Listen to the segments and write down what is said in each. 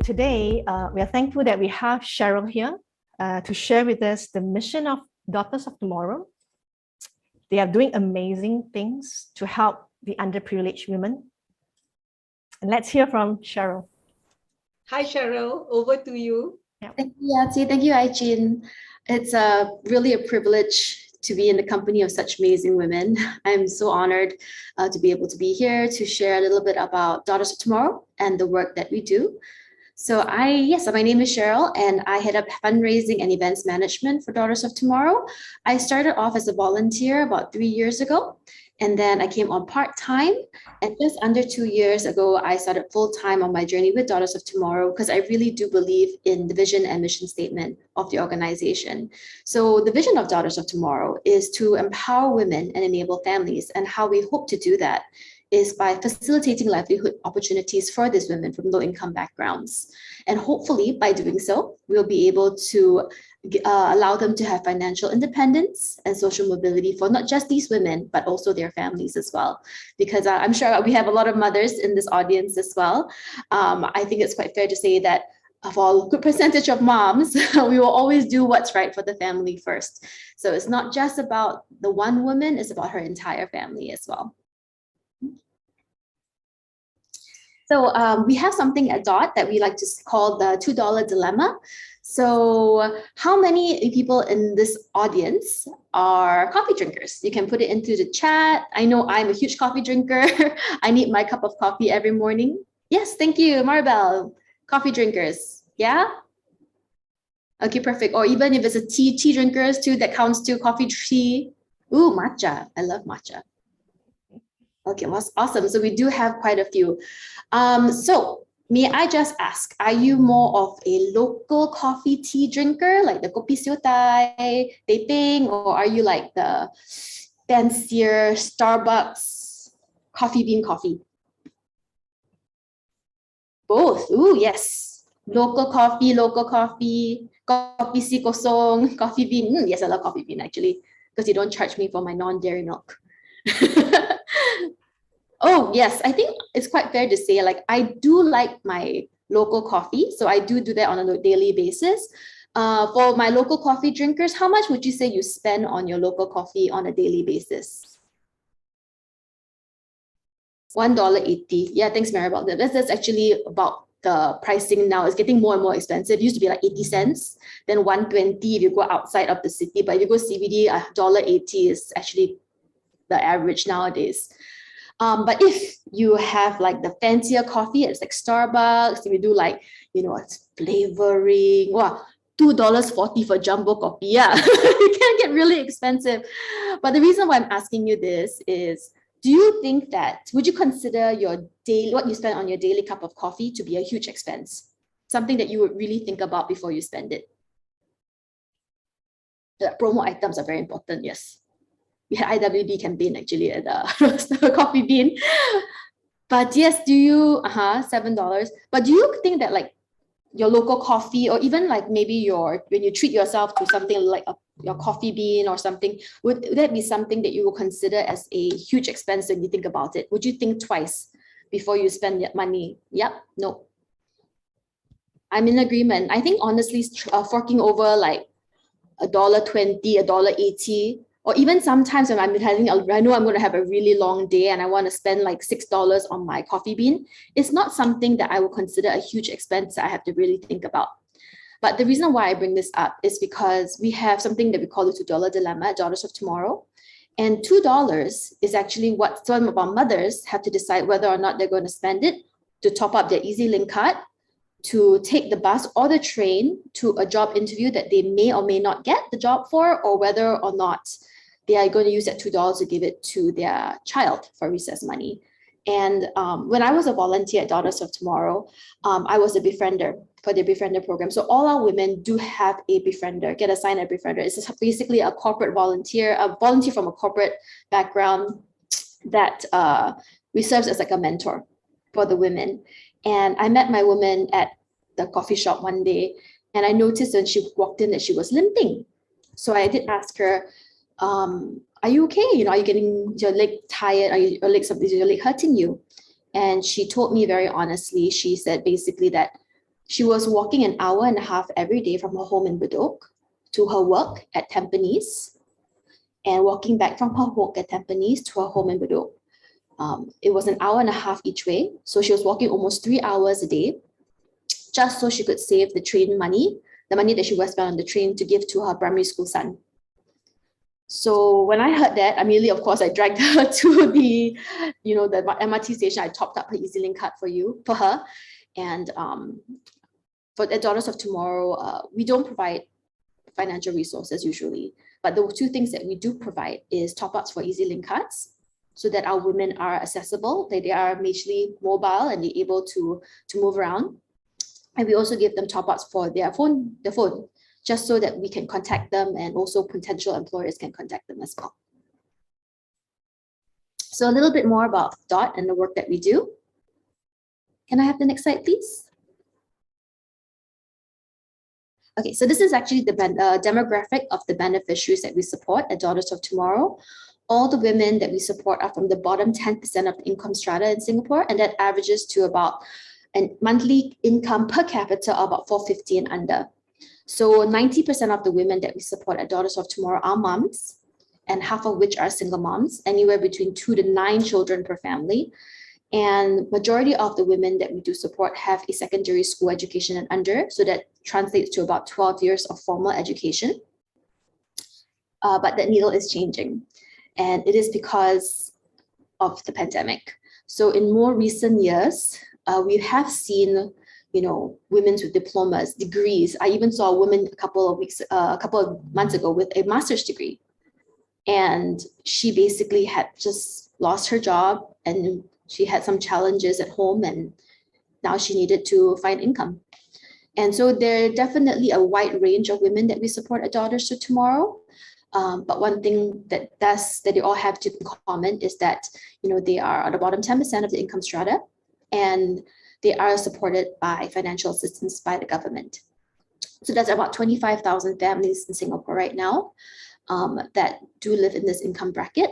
today, we are thankful that we have Cheryl here to share with us the mission of Daughters of Tomorrow. They are doing amazing things to help the underprivileged women. And let's hear from Cheryl. Hi, Cheryl. Over to you. Thank you, Yati. Thank you, Aichin. It's really a privilege to be in the company of such amazing women. I'm so honored to be able to be here to share a little bit about Daughters of Tomorrow and the work that we do. So my name is Cheryl, and I head up fundraising and events management for Daughters of Tomorrow. I started off as a volunteer about 3 years ago, and then I came on part-time. And just under 2 years ago, I started full-time on my journey with Daughters of Tomorrow because I really do believe in the vision and mission statement of the organization. So the vision of Daughters of Tomorrow is to empower women and enable families. And how we hope to do that is by facilitating livelihood opportunities for these women from low-income backgrounds. And hopefully, by doing so, we'll be able to allow them to have financial independence and social mobility for not just these women, but also their families as well. Because I'm sure we have a lot of mothers in this audience as well. I think it's quite fair to say that for a good percentage of moms, we will always do what's right for the family first. So it's not just about the one woman, it's about her entire family as well. So we have something at DOT that we like to call the $2 dilemma. So how many people in this audience are coffee drinkers? You can put it into the chat. I know I'm a huge coffee drinker. I need my cup of coffee every morning. Yes, thank you, Maribel. Coffee drinkers, yeah? Okay, perfect. Or even if it's a tea drinkers too, that counts too, coffee, tea. Ooh, matcha, I love matcha. Okay, well, awesome. So we do have quite a few. So may I just ask, are you more of a local coffee tea drinker, like the kopi siew dai, teh peng, or are you like the fancier Starbucks coffee bean coffee? Both. Ooh, yes. Local coffee, kopi si kosong, coffee bean. Yes, I love coffee bean actually, because you don't charge me for my non-dairy milk. Oh, yes, I think it's quite fair to say, like, I do like my local coffee. So I do that on a daily basis. For my local coffee drinkers, how much would you say you spend on your local coffee on a daily basis? $1.80. Yeah, thanks, Maribel. That's actually about the pricing now. It's getting more and more expensive. It used to be like 80 cents, then 120 if you go outside of the city. But if you go CBD, $1.80 is actually the average nowadays. But if you have like the fancier coffee, it's like Starbucks, if you do like, it's flavoring, wow, $2.40 for jumbo coffee. Yeah, it can get really expensive. But the reason why I'm asking you this is, do you think that, would you consider what you spend on your daily cup of coffee to be a huge expense? Something that you would really think about before you spend it? The promo items are very important, yes. We had IWD campaign actually at the coffee bean. But yes, do you, $7. But do you think that like your local coffee, or even like maybe when you treat yourself to something like your coffee bean or something, would that be something that you will consider as a huge expense when you think about it? Would you think twice before you spend that money? Yep, no. I'm in agreement. I think honestly, forking over like $1.20, $1.80, or even sometimes when I know I'm going to have a really long day and I want to spend like $6 on my coffee bean, it's not something that I would consider a huge expense that I have to really think about. But the reason why I bring this up is because we have something that we call the $2 dilemma at Daughters of Tomorrow. And $2 is actually what some of our mothers have to decide whether or not they're going to spend it to top up their EasyLink card, to take the bus or the train to a job interview that they may or may not get the job for, or whether or not they are going to use that $2 to give it to their child for recess money. And when I was a volunteer at Daughters of Tomorrow, I was a befriender for the Befriender program. So all our women do have a befriender, get assigned a befriender. It's basically a corporate volunteer, from a corporate background that serves as like a mentor for the women. And I met my woman at the coffee shop one day, and I noticed when she walked in that she was limping. So I did ask her, are you okay? Are you getting your leg tired? Is your leg hurting you? And she told me very honestly, she said basically that She was walking an hour and a half every day from her home in Bedok to her work at Tampines, and walking back from her work at Tampines to her home in Bedok. It was an hour and a half each way. So she was walking almost 3 hours a day, just so she could save the train money, the money that she was spent on the train to give to her primary school son. So when I heard that, immediately, of course, I dragged her to the MRT station. I topped up her EasyLink card for her. And for the Daughters of Tomorrow, we don't provide financial resources usually. But the two things that we do provide is top-ups for EasyLink cards, so that our women are accessible, that they are majorly mobile and they're able to move around. And we also give them top-ups for their phone, just so that we can contact them, and also potential employers can contact them as well. So a little bit more about DOT and the work that we do. Can I have the next slide, please? Okay, so this is actually the demographic of the beneficiaries that we support at Daughters of Tomorrow. All the women that we support are from the bottom 10% of the income strata in Singapore, and that averages to about a monthly income per capita of about 450 and under. So 90% of the women that we support at Daughters of Tomorrow are moms, and half of which are single moms, anywhere between 2 to 9 children per family. And majority of the women that we do support have a secondary school education and under, so that translates to about 12 years of formal education. But that needle is changing, and it is because of the pandemic. So in more recent years, we have seen, women with diplomas, degrees. I even saw a woman a couple of months ago with a master's degree, and she basically had just lost her job, and she had some challenges at home, and now she needed to find income. And so there are definitely a wide range of women that we support at Daughters of Tomorrow. But one thing that they all have in common is that, they are at the bottom 10% of the income strata, and they are supported by financial assistance by the government. So that's about 25,000 families in Singapore right now that do live in this income bracket.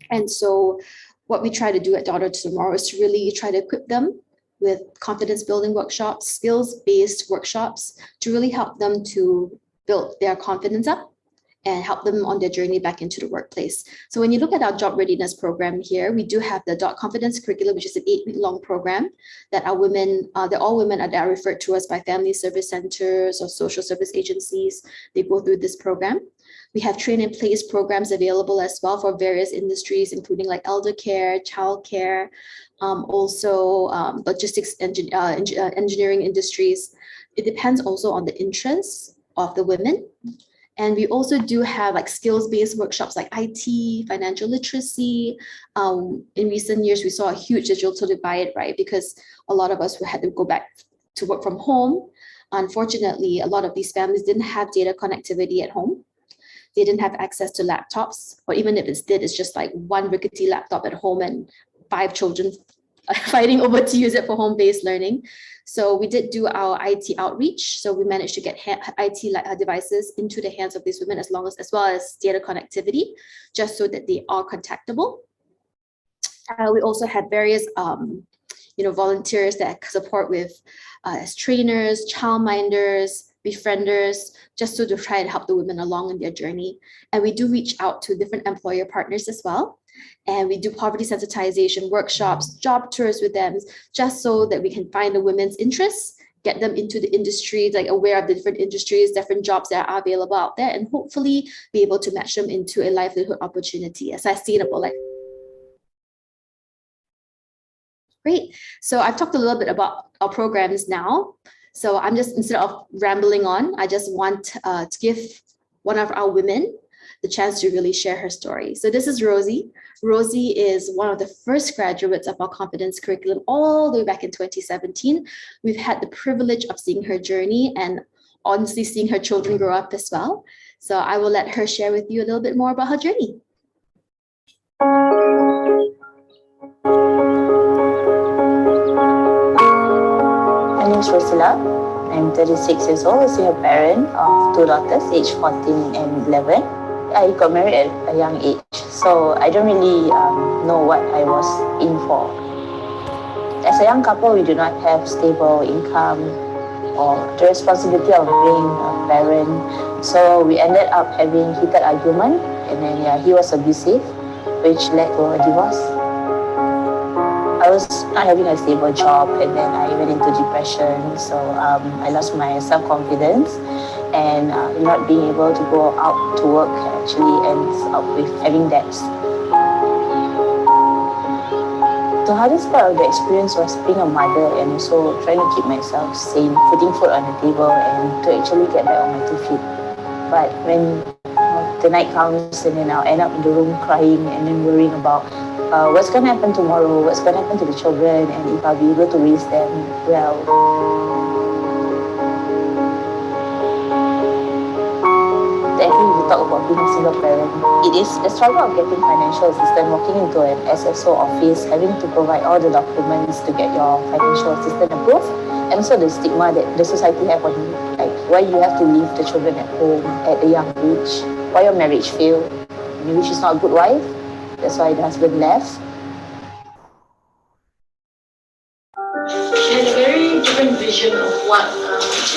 And so what we try to do at Daughters of Tomorrow is to really try to equip them with confidence building workshops, skills-based workshops, to really help them to build their confidence up and help them on their journey back into the workplace. So when you look at our job readiness program here, we do have the DOT Confidence Curriculum, which is an 8-week-long program that all women that are referred to us by family service centers or social service agencies. They go through this program. We have train in place programs available as well for various industries, including like elder care, childcare, also logistics, engineering industries. It depends also on the interests of the women. And we also do have like skills-based workshops like IT, financial literacy. In recent years, we saw a huge digital divide, right? Because a lot of us had to go back to work from home. Unfortunately, a lot of these families didn't have data connectivity at home. They didn't have access to laptops, or even if it did, it's just like one rickety laptop at home and 5 children fighting over to use it for home-based learning. So we did do our IT outreach. So we managed to get IT devices into the hands of these women, as well as data connectivity, just so that they are contactable. We also had various volunteers that support with as trainers, childminders, befrienders, just so to try and help the women along in their journey. And we do reach out to different employer partners as well. And we do poverty sensitization workshops, job tours with them, just so that we can find the women's interests, get them into the industry, like aware of the different industries, different jobs that are available out there, and hopefully be able to match them into a livelihood opportunity, a sustainable life. Great. So I've talked a little bit about our programs now. So I'm just, instead of rambling on, I just want to give one of our women the chance to really share her story. So this is Rosie. Rosie is one of the first graduates of our confidence curriculum all the way back in 2017. We've had the privilege of seeing her journey and honestly seeing her children grow up as well. So I will let her share with you a little bit more about her journey. My name is Rosila. I'm 36 years old, a single parent of 2 daughters, aged 14 and 11. I got married at a young age, so I don't really know what I was in for. As a young couple, we do not have stable income or the responsibility of being a parent. So we ended up having heated argument, and then he was abusive, which led to a divorce. I was not having a stable job, and then I went into depression. So I lost my self-confidence, and not being able to go out to work actually ends up with having debts. The hardest part of the experience was being a mother and also trying to keep myself sane, putting food on the table, and to actually get back on my 2 feet. But when the night comes, and then I'll end up in the room crying and then worrying about what's going to happen tomorrow, what's going to happen to the children, and if I'll be able to raise them well. Definitely, we talk about being a single parent. It is the struggle of getting financial assistance, walking into an SSO office, having to provide all the documents to get your financial assistance approved, and also the stigma that the society have on you, like why you have to leave the children at home at a young age, why your marriage failed, maybe she's not a good wife, that's why the husband left. She had a very different vision of what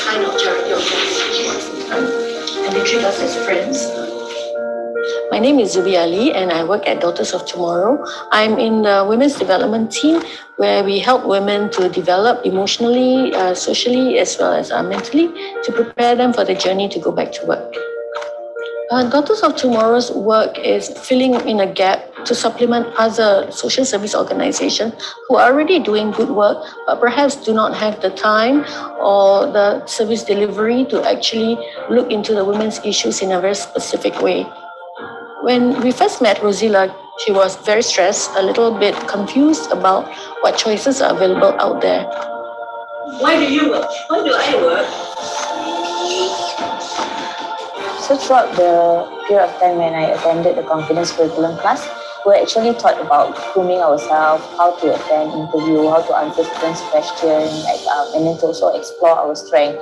kind of charity organization was, and they treat us as friends. My name is Zubi Ali, and I work at Daughters of Tomorrow. I'm in the women's development team, where we help women to develop emotionally, socially, as well as mentally, to prepare them for the journey to go back to work. Daughters of Tomorrow's work is filling in a gap to supplement other social service organizations who are already doing good work, but perhaps do not have the time or the service delivery to actually look into the women's issues in a very specific way. When we first met Rosila, she was very stressed, a little bit confused about what choices are available out there. Why do you work? Why do I work? So throughout the period of time when I attended the confidence curriculum class, we actually taught about grooming ourselves, how to attend interview, how to answer certain questions, and then to also explore our strength.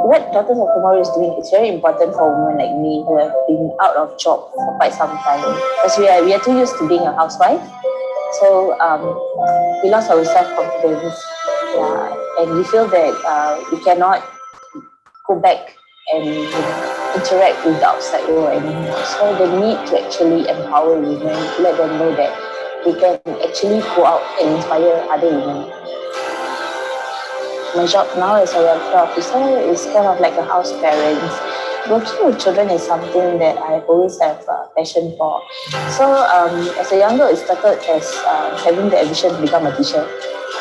What Daughters of Tomorrow is doing is very important for women like me who have been out of job for quite some time, because we are too used to being a housewife. So we lost our self-confidence, and we feel that we cannot go back and interact with the outside world anymore. So the need to actually empower women, let them know that they can actually go out and inspire other women. My job now as a welfare officer is kind of like a house parent. Working with children is something that I've always have a passion for. So as a young girl, it started as having the ambition to become a teacher.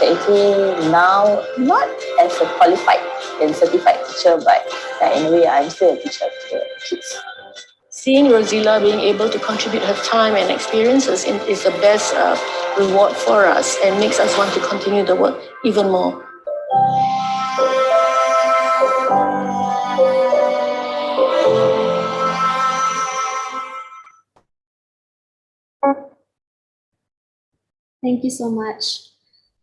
Actually now, not as a qualified and certified teacher, but in a way, I'm still a teacher to the kids. Seeing Rosila being able to contribute her time and experiences is the best reward for us, and makes us want to continue the work even more. Thank you so much.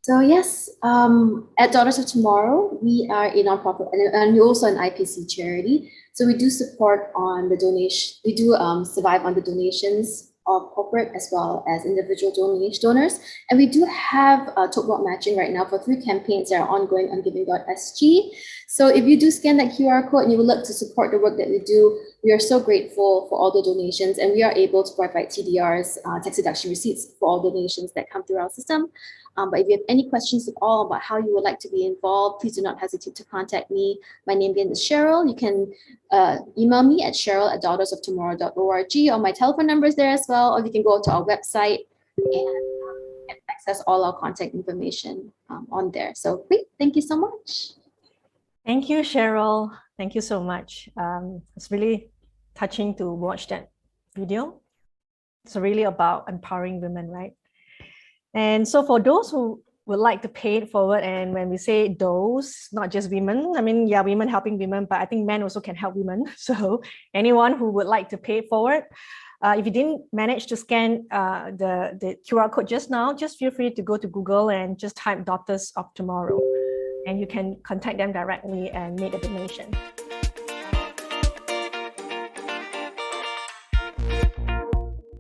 So yes, at Daughters of Tomorrow, we are a nonprofit and we're also an IPC charity. So we do support on the donation. We do survive on the donations of corporate as well as individual donors. And we do have tote bag matching right now for 3 campaigns that are ongoing on giving.sg. So if you do scan that QR code and you would like to support the work that we do, we are so grateful for all the donations, and we are able to provide TDRs, tax deduction receipts, for all donations that come through our system. But if you have any questions at all about how you would like to be involved, please do not hesitate to contact me. My name again is Cheryl. You can email me at cheryl@daughtersoftomorrow.org, or my telephone number is there as well, or you can go to our website and access all our contact information on there. So great, thank you so much. Thank you, Cheryl. Thank you so much. It's really touching to watch that video. It's really about empowering women, right? And so for those who would like to pay it forward, and when we say those, not just women, I mean, yeah, women helping women, but I think men also can help women. So anyone who would like to pay it forward, if you didn't manage to scan the QR code just now, just feel free to go to Google and just type Daughters of Tomorrow, and you can contact them directly and make a donation.